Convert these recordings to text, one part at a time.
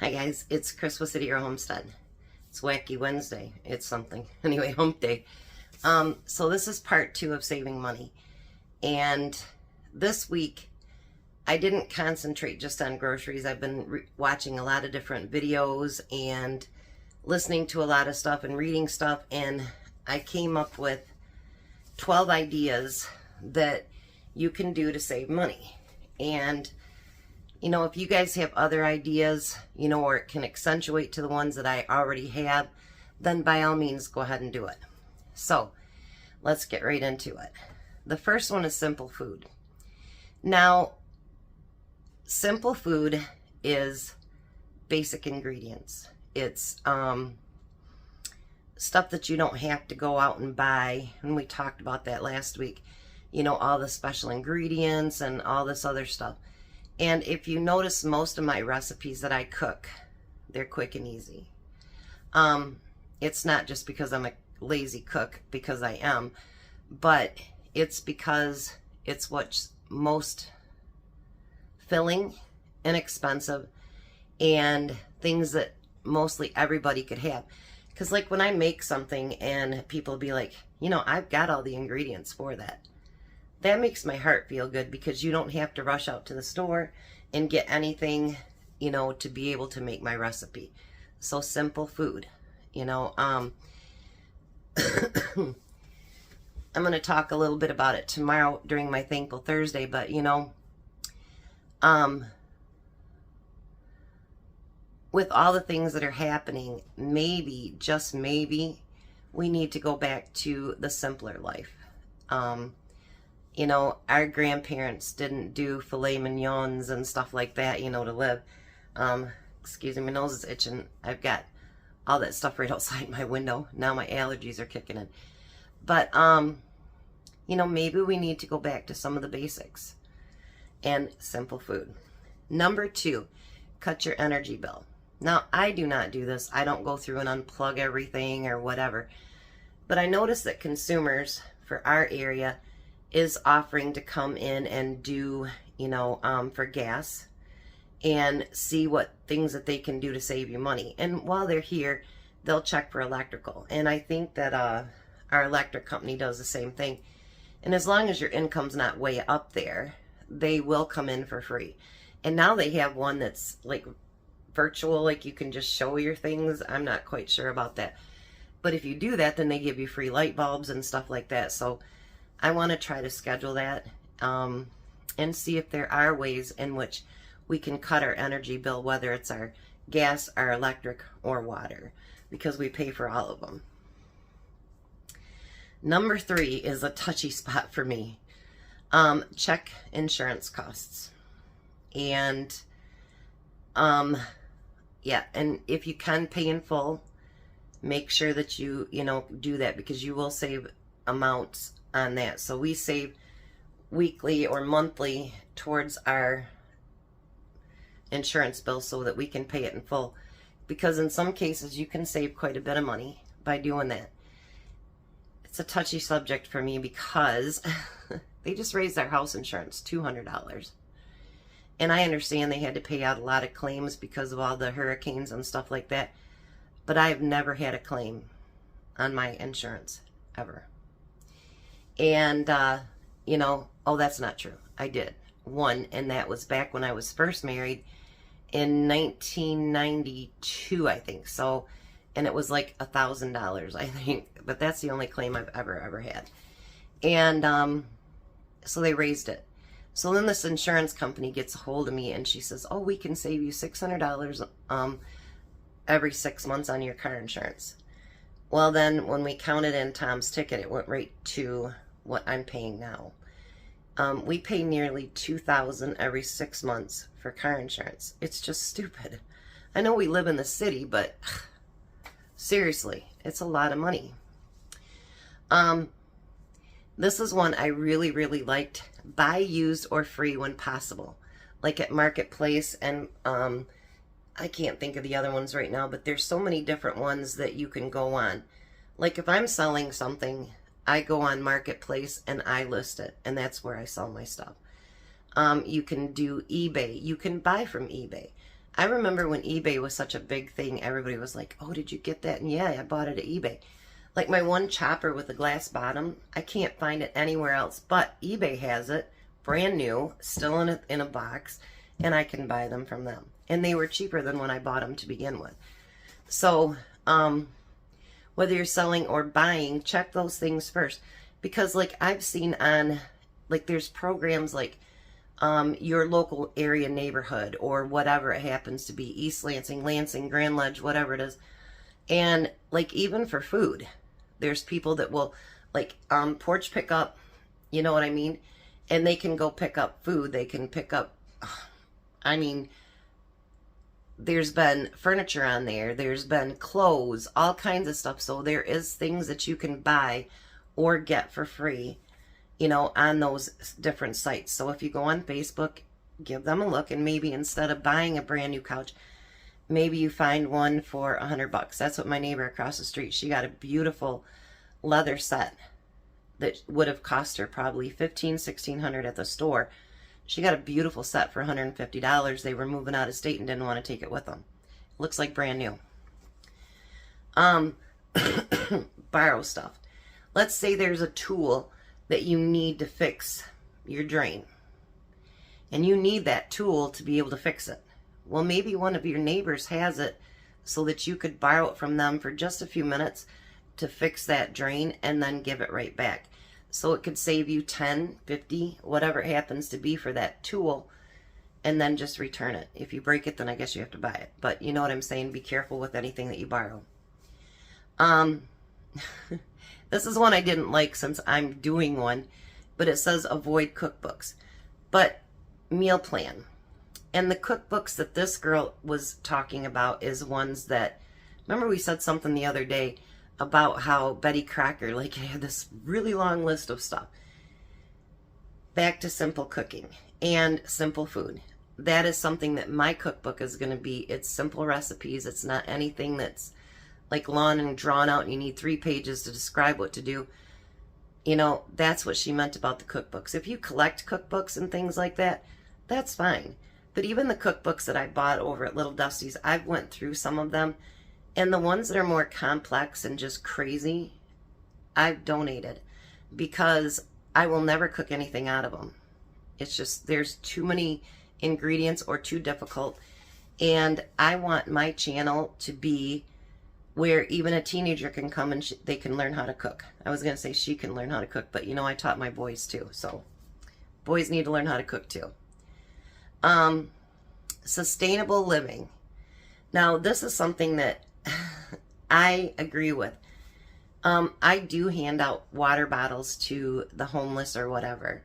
Hi guys, it's Chris with City Girl Homestead. It's Wacky Wednesday. It's something. Anyway, hump day. So this is part 2 of saving money. And this week, I didn't concentrate just on groceries. I've been watching a lot of different videos and listening to a lot of stuff and reading stuff. And I came up with 12 ideas that you can do to save money. And you know, if you guys have other ideas, you know, or it can accentuate to the ones that I already have, then by all means, go ahead and do it. So, let's get right into it. The first one is simple food. Now, simple food is basic ingredients. It's stuff that you don't have to go out and buy, and we talked about that last week. You know, all the special ingredients and all this other stuff. And if you notice, most of my recipes that I cook, they're quick and easy. It's not just because I'm a lazy cook, because I am, but it's because it's what's most filling, inexpensive, and things that mostly everybody could have. Because like when I make something and people be like, you know, I've got all the ingredients for that. That makes my heart feel good, because you don't have to rush out to the store and get anything, you know, to be able to make my recipe. So simple food, you know. I'm going to talk a little bit about it tomorrow during my Thankful Thursday, but you know, with all the things that are happening, maybe, just maybe, we need to go back to the simpler life. You know, our grandparents didn't do filet mignons and stuff like that, you know, to live. Excuse me, my nose is itching. I've got all that stuff right outside my window. Now my allergies are kicking in. But, you know, maybe we need to go back to some of the basics and simple food. Number 2, cut your energy bill. Now, I do not do this. I don't go through and unplug everything or whatever. But I notice that consumers for our area is offering to come in and do, you know, for gas and see what things that they can do to save you money. And while they're here, they'll check for electrical. And I think that our electric company does the same thing. And as long as your income's not way up there, they will come in for free. And now they have one that's like virtual, like you can just show your things. I'm not quite sure about that. But if you do that, then they give you free light bulbs and stuff like that. So I want to try to schedule that and see if there are ways in which we can cut our energy bill, whether it's our gas, our electric, or water, because we pay for all of them. Number 3 is a touchy spot for me. Check insurance costs. And, yeah, and if you can pay in full, make sure that you know, do that, because you will save amounts on that. So we save weekly or monthly towards our insurance bill so that we can pay it in full, because in some cases you can save quite a bit of money by doing that. It's a touchy subject for me because they just raised our house insurance $200, and I understand they had to pay out a lot of claims because of all the hurricanes and stuff like that, but I've never had a claim on my insurance ever. And, you know, oh, that's not true. I did one, and that was back when I was first married in 1992, I think. So, and it was like $1,000, I think. But that's the only claim I've ever had. And so they raised it. So then this insurance company gets a hold of me, and she says, oh, we can save you $600 every 6 months on your car insurance. Well, then when we counted in Tom's ticket, it went right to what I'm paying now. We pay nearly $2,000 every 6 months for car insurance. It's just stupid. I know we live in the city, but seriously, it's a lot of money. This is one I really, really liked. Buy used or free when possible. Like at Marketplace, and I can't think of the other ones right now, but there's so many different ones that you can go on. Like if I'm selling something, I go on Marketplace and I list it, and that's where I sell my stuff. You can do eBay. You can buy from eBay. I remember when eBay was such a big thing, everybody was like, oh, did you get that? And yeah, I bought it at eBay. Like my one chopper with the glass bottom, I can't find it anywhere else, but eBay has it, brand new, still in a box, and I can buy them from them. And they were cheaper than when I bought them to begin with. So, whether you're selling or buying, check those things first. Because like I've seen on, like there's programs like your local area neighborhood or whatever it happens to be, East Lansing, Lansing, Grand Ledge, whatever it is. And like even for food, there's people that will like porch pick up, you know what I mean? And they can go pick up food. They can pick up, I mean, there's been furniture on there. There's been clothes, all kinds of stuff. So there is things that you can buy or get for free, you know, on those different sites. So if you go on Facebook, give them a look, and maybe instead of buying a brand new couch, maybe you find one for $100. That's what my neighbor across the street, she got a beautiful leather set that would have cost her probably $1,500-$1,600 at the store. She got a beautiful set for $150. They were moving out of state and didn't want to take it with them. Looks like brand new. Borrow stuff. Let's say there's a tool that you need to fix your drain, and you need that tool to be able to fix it. Well, maybe one of your neighbors has it so that you could borrow it from them for just a few minutes to fix that drain and then give it right back. So it could save you 10, 50, whatever it happens to be for that tool, and then just return it. If you break it, then I guess you have to buy it. But you know what I'm saying? Be careful with anything that you borrow. This is one I didn't like since I'm doing one, but it says avoid cookbooks. But meal plan. And the cookbooks that this girl was talking about is ones that, remember we said something the other day about how Betty Crocker like had this really long list of stuff. Back to simple cooking and simple food. That is something that my cookbook is going to be. It's simple recipes. It's not anything that's like long and drawn out and you need 3 pages to describe what to do. You know, that's what she meant about the cookbooks. If you collect cookbooks and things like that, that's fine. But even the cookbooks that I bought over at Little Dusty's, I've went through some of them. And the ones that are more complex and just crazy, I've donated. Because I will never cook anything out of them. It's just, there's too many ingredients or too difficult. And I want my channel to be where even a teenager can come and they can learn how to cook. I was going to say she can learn how to cook, but you know, I taught my boys too. So boys need to learn how to cook too. Sustainable living. Now, this is something that I agree with. I do hand out water bottles to the homeless or whatever,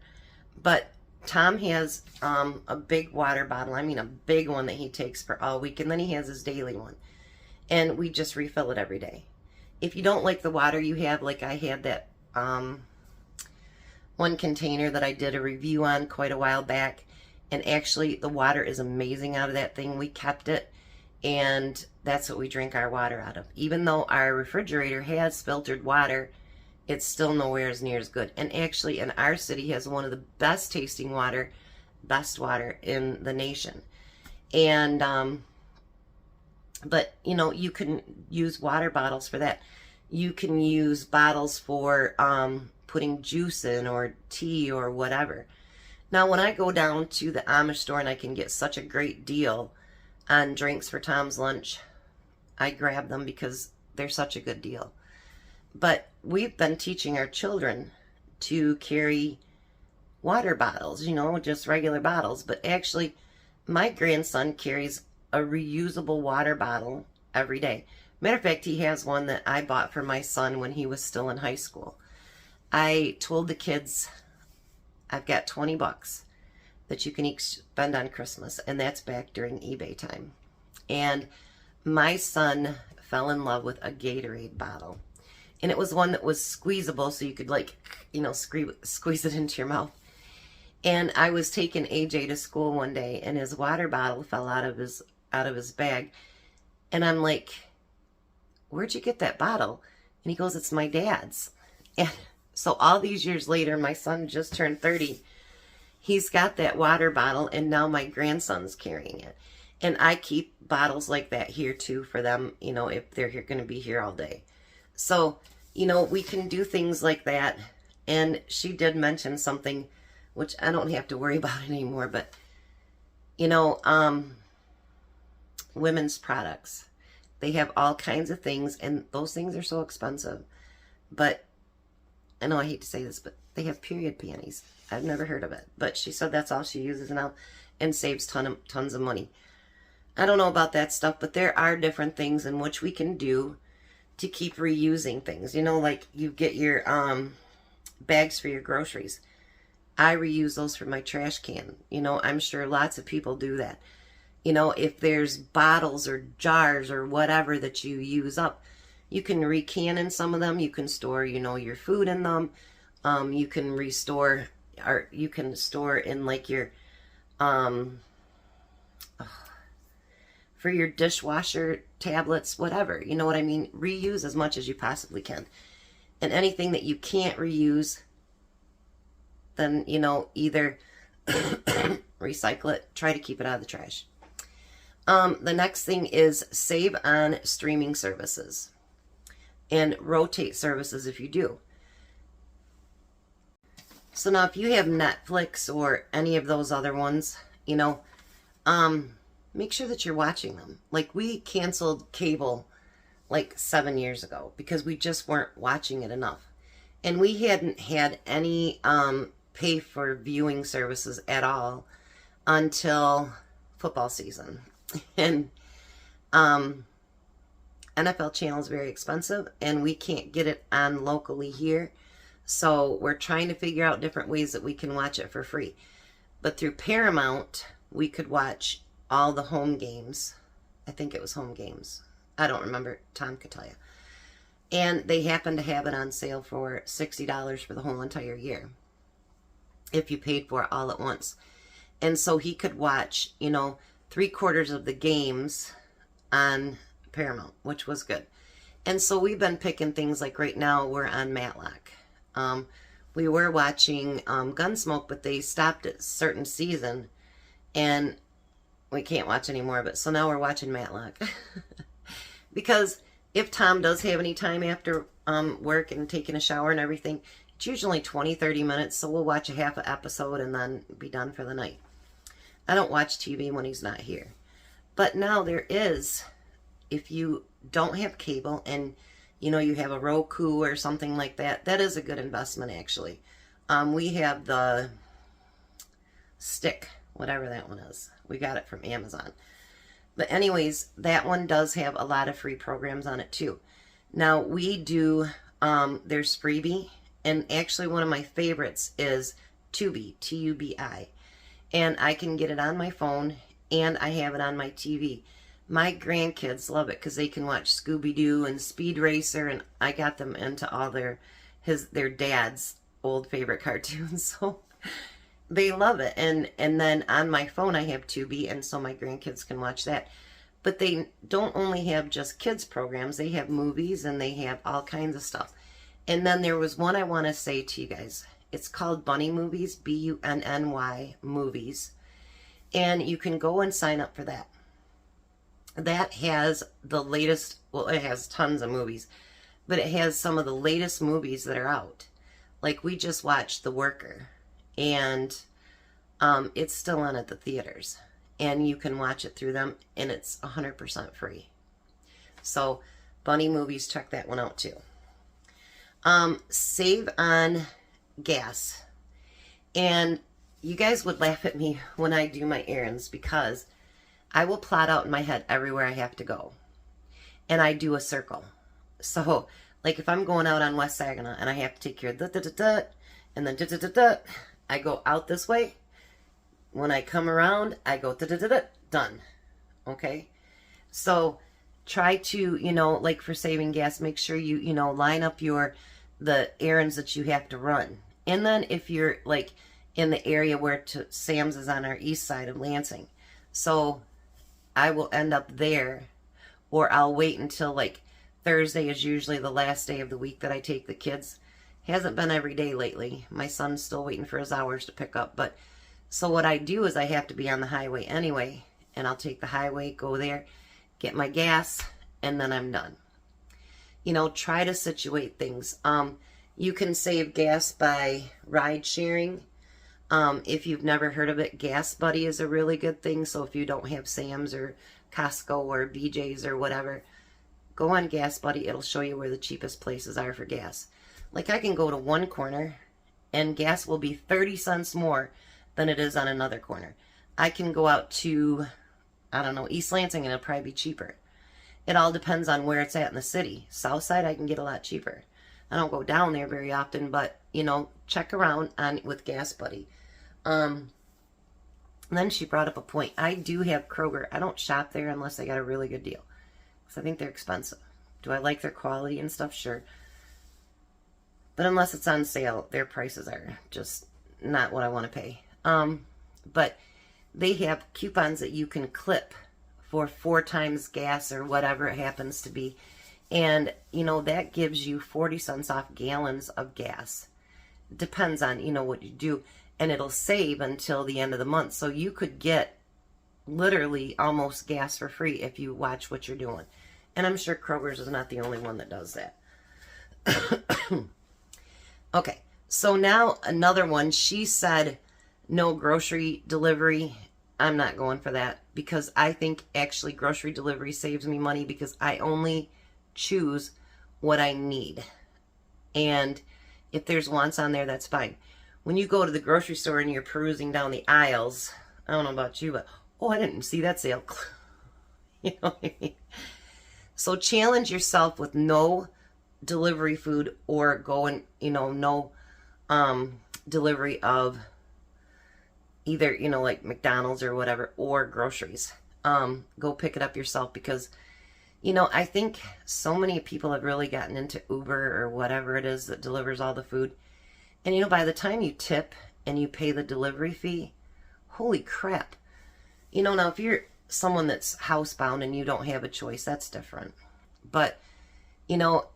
but Tom has a big water bottle. I mean, a big one that he takes for all week, and then he has his daily one. And we just refill it every day. If you don't like the water you have, like I had that one container that I did a review on quite a while back, and actually the water is amazing out of that thing. We kept it, and that's what we drink our water out of. Even though our refrigerator has filtered water, it's still nowhere as near as good. And actually in our city has one of the best tasting water, best water in the nation. And but, you know, you can use water bottles for that. You can use bottles for putting juice in or tea or whatever. Now, when I go down to the Amish store and I can get such a great deal on drinks for Tom's lunch, I grab them because they're such a good deal. But we've been teaching our children to carry water bottles, you know, just regular bottles. But actually, my grandson carries a reusable water bottle every day. Matter of fact, he has one that I bought for my son when he was still in high school. I told the kids, I've got $20 that you can each spend on Christmas, and that's back during eBay time. And my son fell in love with a Gatorade bottle. And it was one that was squeezable, so you could, like, you know, squeeze it into your mouth. And I was taking AJ to school one day, and his water bottle fell out of his bag. And I'm like, where'd you get that bottle? And he goes, it's my dad's. And so all these years later, my son just turned 30. He's got that water bottle, and now my grandson's carrying it. And I keep bottles like that here too for them, if they're going to be here all day. So, we can do things like that. And she did mention something, which I don't have to worry about anymore, but, women's products. They have all kinds of things, and those things are so expensive. But, I know I hate to say this, but they have period panties. I've never heard of it. But she said that's all she uses now and saves tons of money. I don't know about that stuff, but there are different things in which we can do to keep reusing things. Like you get your bags for your groceries. I reuse those for my trash can. I'm sure lots of people do that. If there's bottles or jars or whatever that you use up, you can recan in some of them. You can store, your food in them. You can restore, or you can store in like your, for your dishwasher tablets, whatever. You know what I mean? Reuse as much as you possibly can. And anything that you can't reuse, then, either recycle it, try to keep it out of the trash. The next thing is save on streaming services and rotate services if you do. So now if you have Netflix or any of those other ones, make sure that you're watching them. Like we canceled cable like 7 years ago because we just weren't watching it enough. And we hadn't had any pay for viewing services at all until football season. And NFL channel is very expensive and we can't get it on locally here. So we're trying to figure out different ways that we can watch it for free. But through Paramount, we could watch all the home games. I think it was home games. I don't remember. Tom could tell you. And they happen to have it on sale for $60 for the whole entire year if you paid for it all at once. And so he could watch, 3/4 of the games on Paramount, which was good. And so we've been picking things like right now we're on Matlock. We were watching Gunsmoke, but they stopped at a certain season and we can't watch anymore. But so now we're watching Matlock. Because if Tom does have any time after work and taking a shower and everything, it's usually 20-30 minutes. So we'll watch a half an episode and then be done for the night. I don't watch TV when he's not here. But now there is, if you don't have cable and you have a Roku or something like that, that is a good investment actually. We have the Stick, whatever that one is. We got it from Amazon. But anyways, that one does have a lot of free programs on it too. Now we do, there's Freebie, and actually one of my favorites is Tubi, T-U-B-I. And I can get it on my phone and I have it on my TV. My grandkids love it because they can watch Scooby-Doo and Speed Racer, and I got them into all their dad's old favorite cartoons, so they love it. And then on my phone I have Tubi, and so my grandkids can watch that. But they don't only have just kids programs, they have movies and they have all kinds of stuff. And then there was one I want to say to you guys. It's called Bunny Movies, B-U-N-N-Y Movies. And you can go and sign up for that. That has the latest, well, it has tons of movies, but it has some of the latest movies that are out. Like we just watched The Worker, and it's still on at the theaters, and you can watch it through them, and it's 100% free. So Bunny Movies, check that one out too. Save on gas. And you guys would laugh at me when I do my errands because I will plot out in my head everywhere I have to go. And I do a circle. So, like if I'm going out on West Saginaw and I have to take care of da-da-da-da, and then da-da-da-da, I go out this way. When I come around, I go da-da-da-da, done. Okay? So, try to, like for saving gas, make sure you, line up the errands that you have to run. And then if you're like in the area where Sam's is on our east side of Lansing. So, I will end up there, or I'll wait until like Thursday is usually the last day of the week that I take the kids. Hasn't been every day lately. My son's still waiting for his hours to pick up. But so what I do is I have to be on the highway anyway. and I'll take the highway, go there, get my gas, and then I'm done. You know, try to situate things. You can save gas by ride sharing. If you've never heard of it, Gas Buddy is a really good thing. So if you don't have Sam's or Costco or BJ's or whatever, go on Gas Buddy. It'll show you where the cheapest places are for gas. Like I can go to one corner and gas will be 30 cents more than it is on another corner. I can go out to, I don't know, East Lansing and it'll probably be cheaper. It all depends on where it's at in the city. South side, I can get a lot cheaper. I don't go down there very often, but, you know, check around on with Gas Buddy. Then she brought up a point. I do have Kroger. I don't shop there unless I got a really good deal, because I think they're expensive. Do I like their quality and stuff? Sure. But unless it's on sale, their prices are just not what I want to pay. But they have coupons that you can clip for 4 times gas or whatever it happens to be. And, you know, that gives you 40 cents off gallons of gas. It depends on, you know, what you do. And it'll save until the end of the month. So you could get literally almost gas for free if you watch what you're doing. And I'm sure Kroger's is not the only one that does that. Okay, so now another one. She said no grocery delivery. I'm not going for that, because I think actually grocery delivery saves me money, because I only choose what I need. And if there's wants on there, that's fine. When you go to the grocery store and you're perusing down the aisles, I don't know about you, but, oh, I didn't see that sale. You know what I mean? So challenge yourself with no delivery food, or go and, you know, no delivery of either, you know, like McDonald's or whatever, or groceries. Go pick it up yourself, because, you know, I think so many people have really gotten into Uber or whatever it is that delivers all the food. And, you know, by the time you tip and you pay the delivery fee, holy crap. You know, now if you're someone that's housebound and you don't have a choice, that's different. But, you know,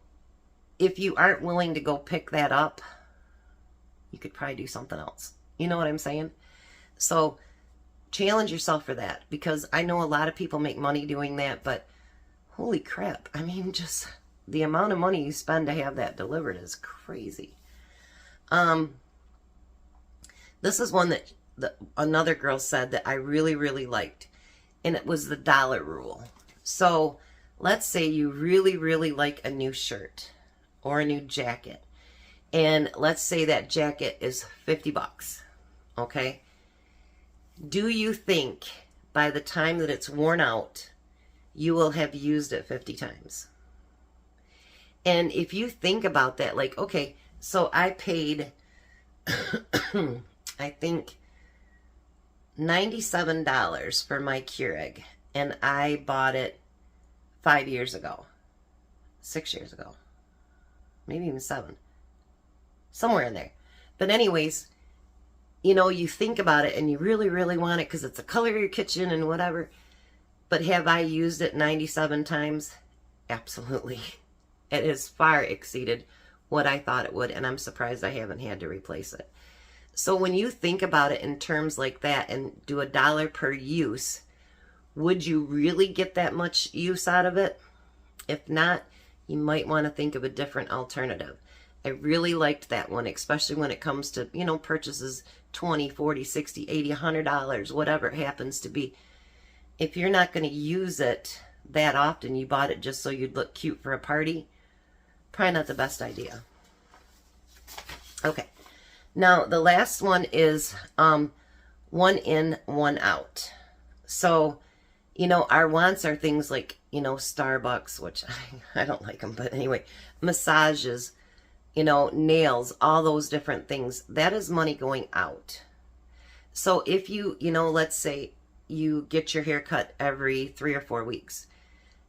if you aren't willing to go pick that up, you could probably do something else. You know what I'm saying? So challenge yourself for that, because I know a lot of people make money doing that, but holy crap. I mean, just the amount of money you spend to have that delivered is crazy. This is one that another girl said that I really, really liked, and it was the dollar rule. So let's say you really, really like a new shirt or a new jacket, and let's say that jacket is 50 bucks. Okay. Do you think by the time that it's worn out, you will have used it 50 times? And if you think about that, like, okay, so I paid, I think, $97 for my Keurig, and I bought it 5 years ago, 6 years ago, maybe even 7, somewhere in there. But anyways, you know, you think about it and you really, really want it because it's the color of your kitchen and whatever. But have I used it 97 times? Absolutely. It has far exceeded what I thought it would, and I'm surprised I haven't had to replace it. So when you think about it in terms like that and do $1 per use, would you really get that much use out of it? If not, you might want to think of a different alternative. I really liked that one, especially when it comes to, you know, purchases $20, $40, $60, $80, $100, whatever it happens to be. If you're not going to use it that often, you bought it just so you'd look cute for a party, probably not the best idea. Okay. Now, the last one is one in, one out. So, you know, our wants are things like, you know, Starbucks, which I don't like them, but anyway, massages, you know, nails, all those different things. That is money going out. So if you, you know, let's say you get your hair cut every 3 or 4 weeks.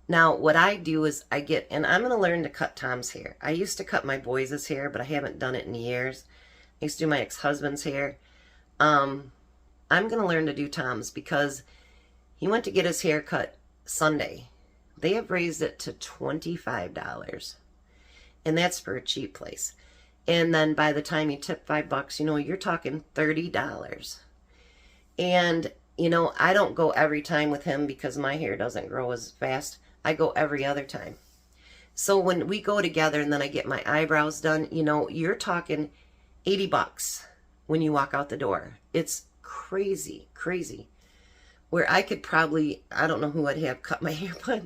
Now, what I do is I get, and I'm going to learn to cut Tom's hair. I used to cut my boys' hair, but I haven't done it in years. I used to do my ex-husband's hair. I'm going to learn to do Tom's because he went to get his hair cut Sunday. They have raised it to $25. And that's for a cheap place. And then by the time you tip $5, you know, you're talking $30. And, I don't go every time with him because my hair doesn't grow as fast. I go every other time. So when we go together and then I get my eyebrows done, you're talking $80 when you walk out the door. It's crazy, crazy. Where I could probably, I don't know who I'd have cut my hair, but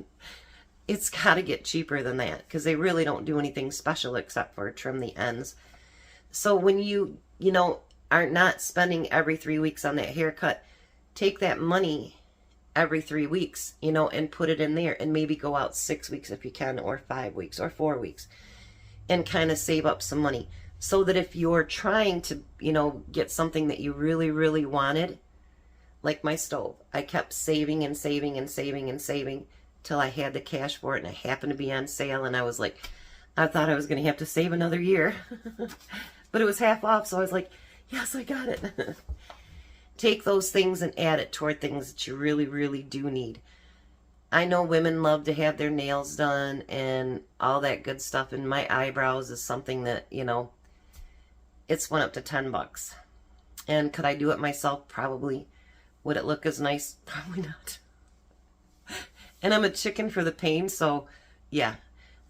it's got to get cheaper than that because they really don't do anything special except for trim the ends. So when you are not spending every 3 weeks on that haircut, take that money every 3 weeks, and put it in there and maybe go out 6 weeks if you can, or 5 weeks or 4 weeks, and kind of save up some money so that if you're trying to, get something that you really, really wanted, like my stove, I kept saving and saving and saving and saving till I had the cash for it, and it happened to be on sale, and I was like, I thought I was going to have to save another year, but it was half off, so I was like, yes, I got it. Take those things and add it toward things that you really, really do need. I know women love to have their nails done and all that good stuff, and my eyebrows is something that, it's went up to $10. And could I do it myself? Probably. Would it look as nice? Probably not. And I'm a chicken for the pain, so yeah.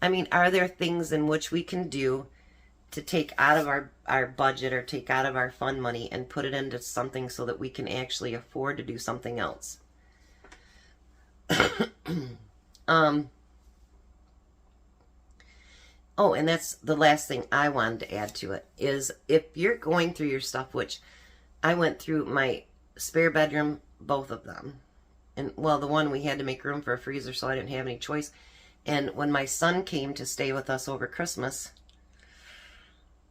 I mean, are there things in which we can do to take out of our budget or take out of our fun money and put it into something so that we can actually afford to do something else? Oh, and that's the last thing I wanted to add to it, is if you're going through your stuff, which I went through my spare bedroom, both of them. And, well, the one we had to make room for a freezer, so I didn't have any choice. And when my son came to stay with us over Christmas,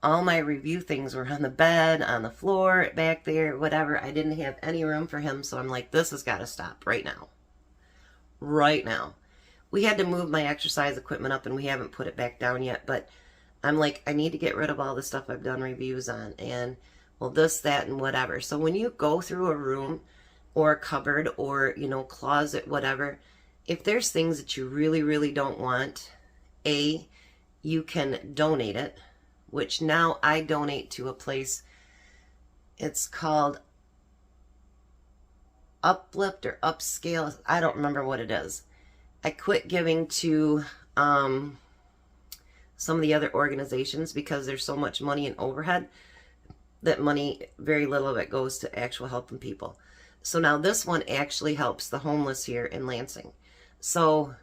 all my review things were on the bed, on the floor, back there, whatever. I didn't have any room for him, so I'm like, this has got to stop right now. Right now. We had to move my exercise equipment up, and we haven't put it back down yet, but I'm like, I need to get rid of all the stuff I've done reviews on, and, well, this, that, and whatever. So when you go through a room or a cupboard or, closet, whatever, if there's things that you really, really don't want, you can donate it, which now I donate to a place. It's called Uplift or Upscale. I don't remember what it is. I quit giving to some of the other organizations because there's so much money in overhead that money, very little of it goes to actual helping people. So now this one actually helps the homeless here in Lansing. So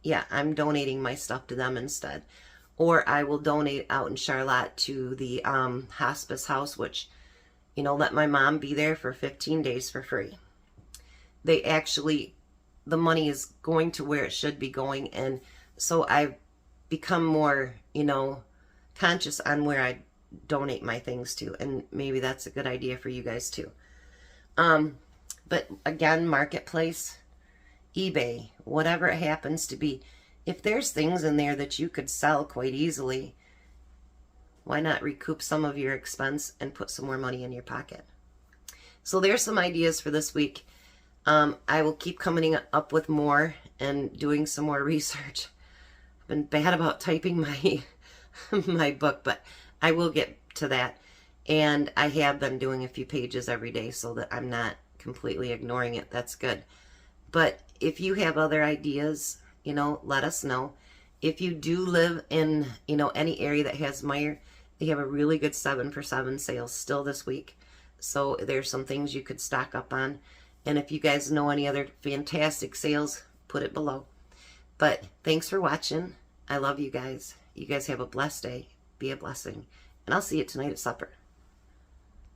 yeah, I'm donating my stuff to them instead. Or I will donate out in Charlotte to the hospice house, which, let my mom be there for 15 days for free. They actually, the money is going to where it should be going. And so I've become more, conscious on where I donate my things to. And maybe that's a good idea for you guys too. But again, Marketplace, eBay, whatever it happens to be, if there's things in there that you could sell quite easily, why not recoup some of your expense and put some more money in your pocket? So there's some ideas for this week. I will keep coming up with more and doing some more research. I've been bad about typing my my book, but I will get to that. And I have been doing a few pages every day so that I'm not completely ignoring it. That's good. But if you have other ideas, let us know. If you do live in, any area that has Meijer, they have a really good 7 for 7 sale still this week. So there's some things you could stock up on. And if you guys know any other fantastic sales, put it below. But thanks for watching. I love you guys. You guys have a blessed day. Be a blessing. And I'll see you tonight at supper.